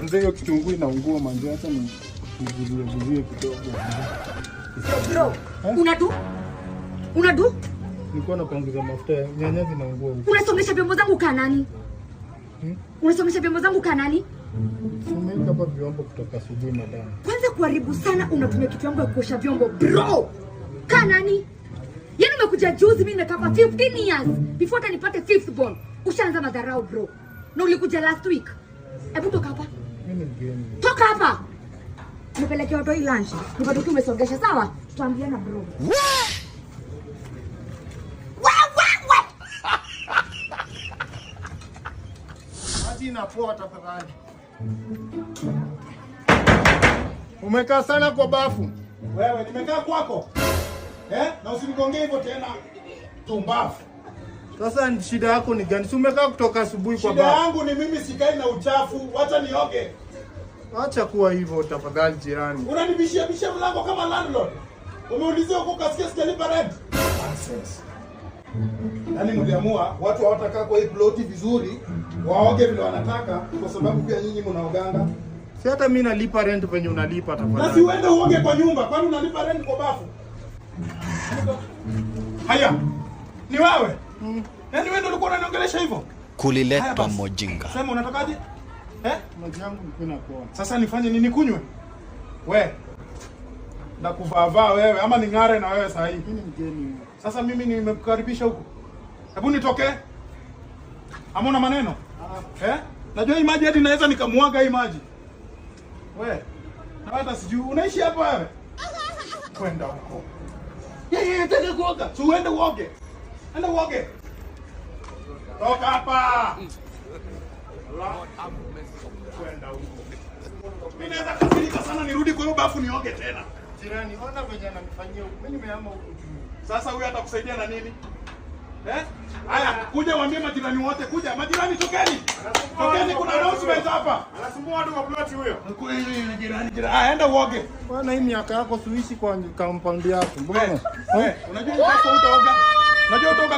Manze hiyo kitunguu inaungua manze, hata ni nivulie kidogo. Bro, unadu? Nilikuwa napunguza mafuta, nyanya zinaungua huko. Unasongesha vyombo zangu kaa nani? Unasongesha vyombo zangu kaa nani? Umeweka hapa vyombo kutoka asubuhi madam. Kwanza kuharibu sana, unatumia kitu yangu ya kuosha vyombo. Bro, kaa nani? Yaani umekuja juzi, mimi nimekaa 15 years before hata nipate fifth born. Ushaanza madharau bro. Na ulikuja last week. Hebu toka hapa. Mimi mgeni. Toka hapa. Nipeleke watu hii lunch. Nipate tu umesongesha sawa? Tutaambiana bro. Maji inapoa tafadhali. Umekaa sana kwa bafu. Wewe nimekaa kwako. Na usinigongee hivyo tena. Tumbafu. Sasa shida yako ni gani? Si umekaa kutoka asubuhi kwa bafu. bafu. Shida yangu ni mimi sikai na uchafu. Wacha nioge. Acha kuwa hivyo tafadhali jirani. Unanibishia mlango kama landlord. Umeulizia huko kasikia sijalipa rent. Nonsense. Yaani mliamua watu hawatakaa kwa hii ploti vizuri, waoge vile wanataka kwa sababu pia nyinyi mnaoganga. Si hata mimi nalipa rent venye unalipa tafadhali. Na si uende uoge kwa nyumba, kwani unalipa rent kwa bafu? Haya. Ni wewe? Yaani wewe ndio ulikuwa unaniongelesha hivyo? Kuliletwa mojinga. Sema unatakaje? Maji yangu ilikuwa inapoa. Sasa nifanye nini, kunywe? We. Na kuvaa wewe ama ning'are na wewe saa hii? Mimi mgeni. Sasa mimi nimekukaribisha huko. Hebu nitoke. Hamuna maneno? Najua hii maji hadi naweza nikamwaga hii maji. We. Na hata sijui unaishi hapa wewe? Kwenda huko. Nataka kuoga. Si uende uoge. Enda uoge. Toka hapa. Kwenda huko. Mimi naweza kasirika sana nirudi kwa hiyo bafu nioge tena. Jirani, ona venye ananifanyia huko. Mimi nimehama huko juu. Sasa huyu atakusaidia na nini? Haya, kuja waambie majirani wote, kuja. Majirani tokeni. Tokeni, kuna announcement hapa. Anasumbua watu wa plot huyo. Kweli jirani. Enda uoge. Bwana hii miaka yako suishi kwa compound yako. Mbona? Unajua utaoga? Unajua utaoga